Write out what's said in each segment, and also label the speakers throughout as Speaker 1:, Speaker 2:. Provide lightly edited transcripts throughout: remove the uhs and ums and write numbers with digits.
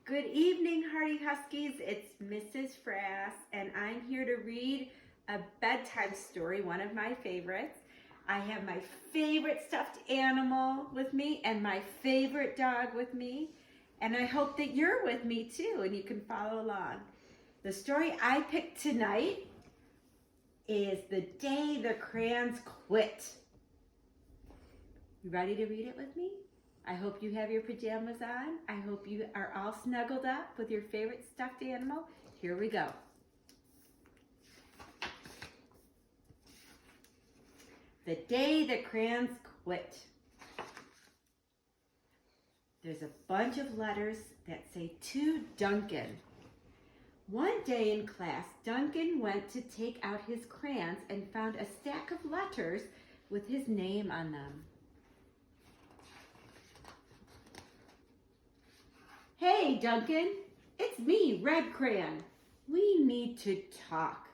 Speaker 1: Good evening, Hardy Huskies. It's Mrs. Fras, and I'm here to read a bedtime story, one of my favorites. I have my favorite stuffed animal with me and my favorite dog with me, and I hope that you're with me too and you can follow along. The story I picked tonight is The Day the Crayons Quit. You ready to read it with me? I hope you have your pajamas on. I hope you are all snuggled up with your favorite stuffed animal. Here we go. The Day the Crayons Quit. There's a bunch of letters that say to Duncan. One day in class, Duncan went to take out his crayons and found a stack of letters with his name on them. Hey, Duncan, it's me, Red Crayon. We need to talk.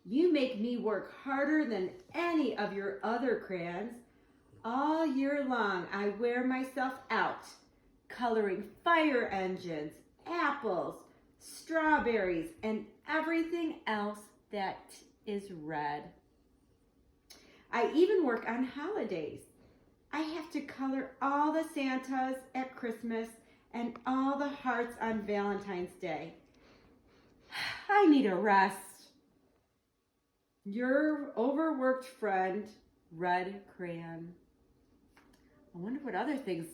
Speaker 1: You make me work harder than any of your other crayons. All year long, I wear myself out, coloring fire engines, apples, strawberries, and everything else that is red. I even work on holidays. I have to color all the Santas at Christmas and all the hearts on Valentine's Day. I need a rest. Your overworked friend, Red Crayon. I wonder what other things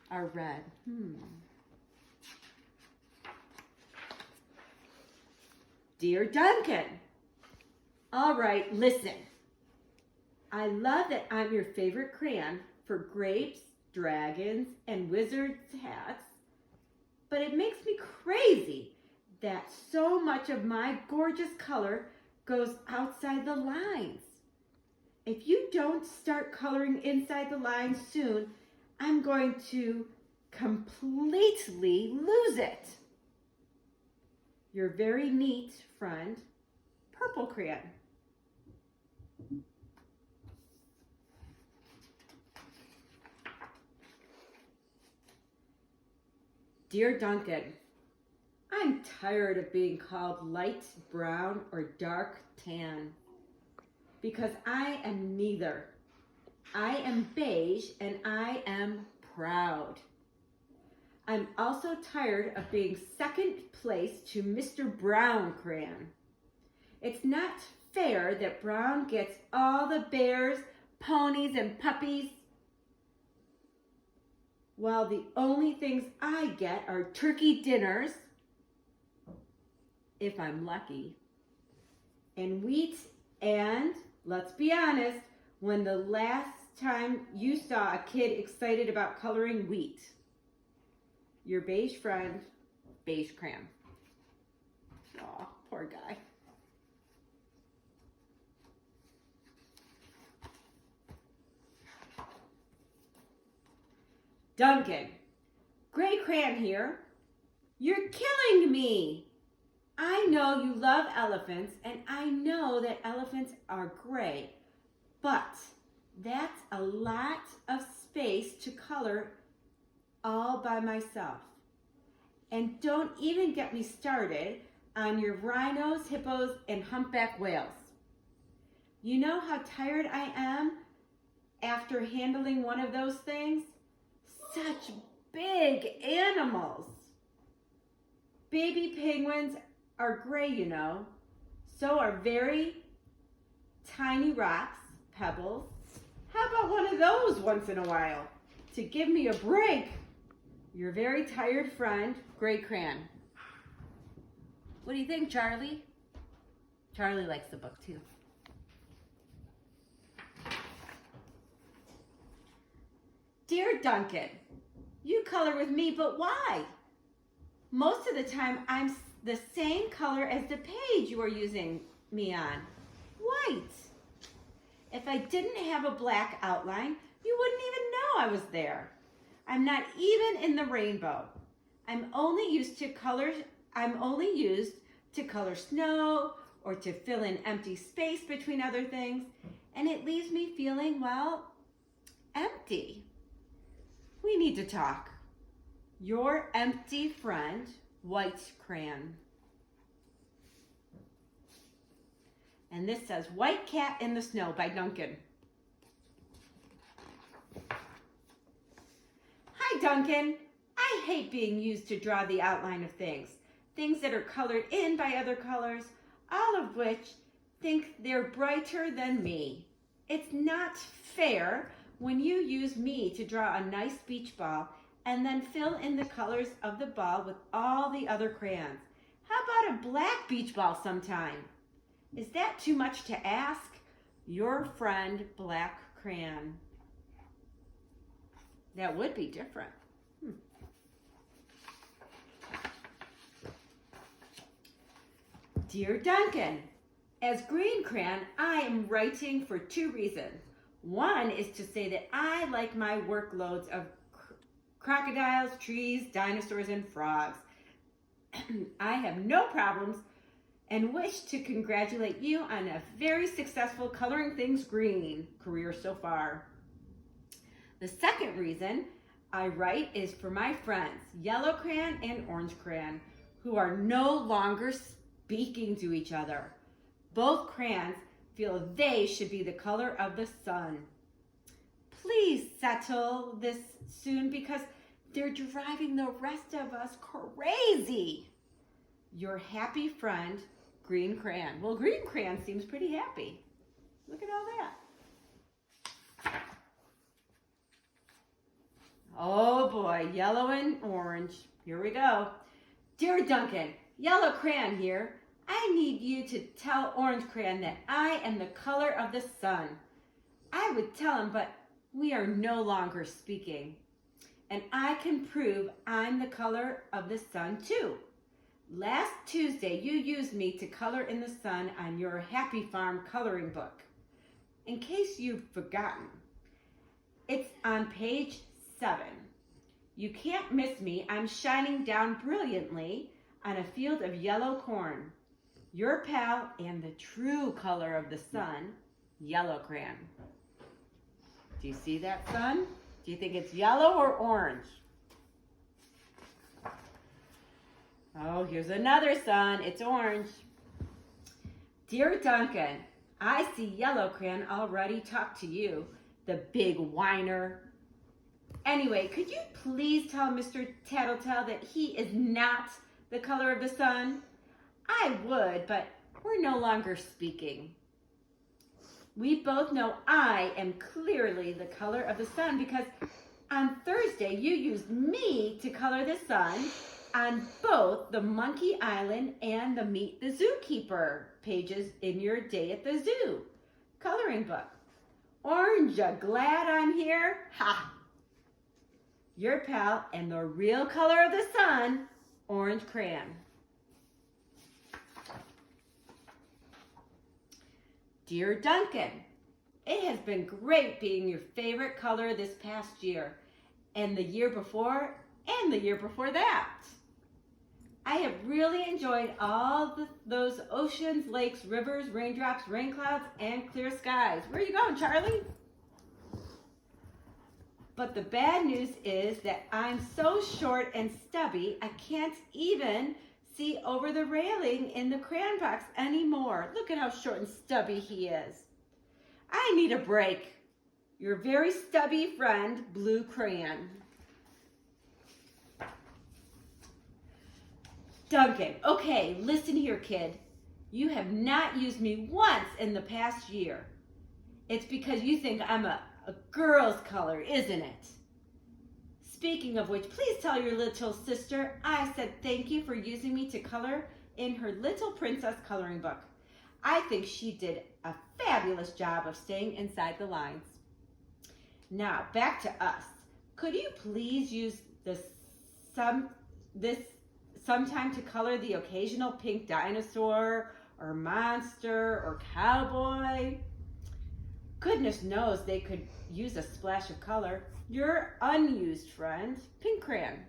Speaker 1: are red. Dear Duncan, all right, listen. I love that I'm your favorite crayon for grapes, dragons, and wizards' hats, but it makes me crazy that so much of my gorgeous color goes outside the lines. If you don't start coloring inside the lines soon, I'm going to completely lose it. Your very neat friend, Purple Crayon. Dear Duncan, I'm tired of being called light brown or dark tan because I am neither. I am beige and I am proud. I'm also tired of being second place to Mr. Brown Crayon. It's not fair that Brown gets all the bears, ponies, and puppies, while the only things I get are turkey dinners, if I'm lucky, and wheat, and, let's be honest, when the last time you saw a kid excited about coloring wheat? Your beige friend, Beige Crayon. Aw, poor guy. Duncan, Gray Crayon here. You're killing me. I know you love elephants, and I know that elephants are gray, but that's a lot of space to color all by myself. And don't even get me started on your rhinos, hippos, and humpback whales. You know how tired I am after handling one of those things? Such big animals. Baby penguins are gray, you know. So are very tiny rocks, pebbles. How about one of those once in a while to give me a break? Your very tired friend, Gray Crayon. What do you think, Charlie? Charlie likes the book too. Dear Duncan, you color with me, but why? Most of the time, I'm the same color as the page you are using me on, white. If I didn't have a black outline, you wouldn't even know I was there. I'm not even in the rainbow. I'm only used to color snow or to fill in empty space between other things, and it leaves me feeling, well, empty. We need to talk. Your empty friend, white crayon. And this says White Cat in the Snow by Duncan. Hi, Duncan. I hate being used to draw the outline of things that are colored in by other colors, all of which think they're brighter than me. It's not fair when you use me to draw a nice beach ball and then fill in the colors of the ball with all the other crayons. How about a black beach ball sometime? Is that too much to ask? Your friend, Black Crayon. That would be different. Dear Duncan, as Green Crayon, I am writing for two reasons. One is to say that I like my workloads of crocodiles, trees, dinosaurs, and frogs. I have no problems and wish to congratulate you on a very successful Coloring Things Green career so far. The second reason I write is for my friends, Yellow Crayon and Orange Crayon, who are no longer speaking to each other. Both crayons feel they should be the color of the sun. Please settle this soon because they're driving the rest of us crazy. Your happy friend, Green Crayon. Well, Green Crayon seems pretty happy. Look at all that. Oh boy, yellow and orange. Here we go. Dear Duncan, Yellow Crayon here. I need you to tell Orange Crayon that I am the color of the sun. I would tell him, but we are no longer speaking. And I can prove I'm the color of the sun too. Last Tuesday, you used me to color in the sun on your Happy Farm coloring book. In case you've forgotten, it's on page 7. You can't miss me. I'm shining down brilliantly on a field of yellow corn. Your pal and the true color of the sun, Yellow Crayon. Do you see that sun? Do you think it's yellow or orange? Oh, here's another sun. It's orange. Dear Duncan, I see Yellow Crayon already talk to you, the big whiner. Anyway, could you please tell Mr. Tattletale that he is not the color of the sun? I would, but we're no longer speaking. We both know I am clearly the color of the sun because on Thursday you used me to color the sun on both the Monkey Island and the Meet the Zookeeper pages in your Day at the Zoo coloring book. Orange, you glad I'm here? Ha! Your pal and the real color of the sun, Orange Crayon. Dear Duncan, it has been great being your favorite color this past year, and the year before, and the year before that. I have really enjoyed those oceans, lakes, rivers, raindrops, rain clouds, and clear skies. Where are you going, Charlie? But the bad news is that I'm so short and stubby, I can't even see over the railing in the crayon box anymore. Look at how short and stubby he is. I need a break. Your very stubby friend, Blue Crayon. Duncan, okay, listen here, kid. You have not used me once in the past year. It's because you think I'm a girl's color, isn't it? Speaking of which, please tell your little sister I said thank you for using me to color in her Little Princess coloring book. I think she did a fabulous job of staying inside the lines. Now, back to us. Could you please use this sometime to color the occasional pink dinosaur or monster or cowboy? Goodness knows they could use a splash of color. Your unused friend, Pink Crayon.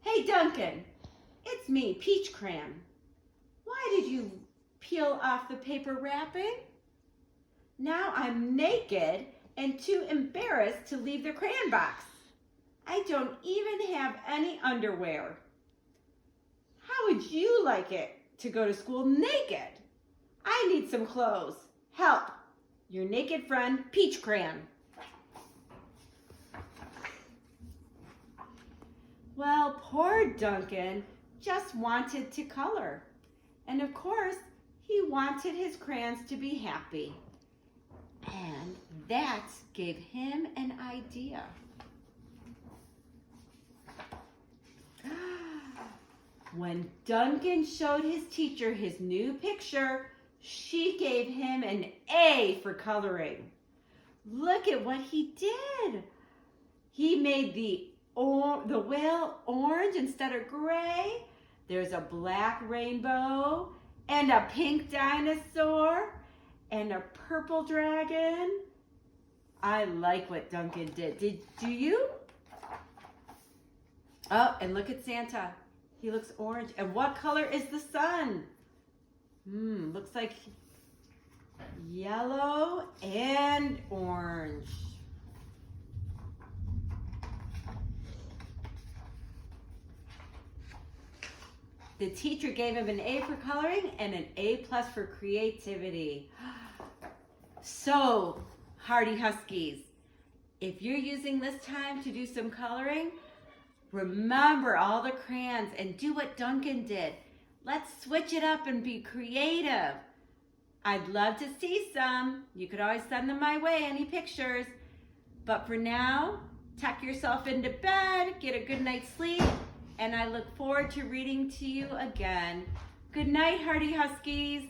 Speaker 1: Hey Duncan, it's me, Peach Crayon. Why did you peel off the paper wrapping? Now I'm naked and too embarrassed to leave the crayon box. I don't even have any underwear. How would you like it to go to school naked? I need some clothes. Help! Your naked friend, Peach Crayon. Well, poor Duncan just wanted to color. And of course, he wanted his crayons to be happy. And that gave him an idea. When Duncan showed his teacher his new picture, she gave him an A for coloring. Look at what he did. He made the whale orange instead of gray. There's a black rainbow and a pink dinosaur and a purple dragon. I like what Duncan did. Do you? Oh, and look at Santa. He looks orange. And what color is the sun? Looks like yellow and orange. The teacher gave him an A for coloring and an A+ for creativity. So, Hardy Huskies, if you're using this time to do some coloring, remember all the crayons and do what Duncan did. Let's switch it up and be creative. I'd love to see some. You could always send them my way, any pictures. But for now, tuck yourself into bed, get a good night's sleep, and I look forward to reading to you again. Good night, Hardy Huskies.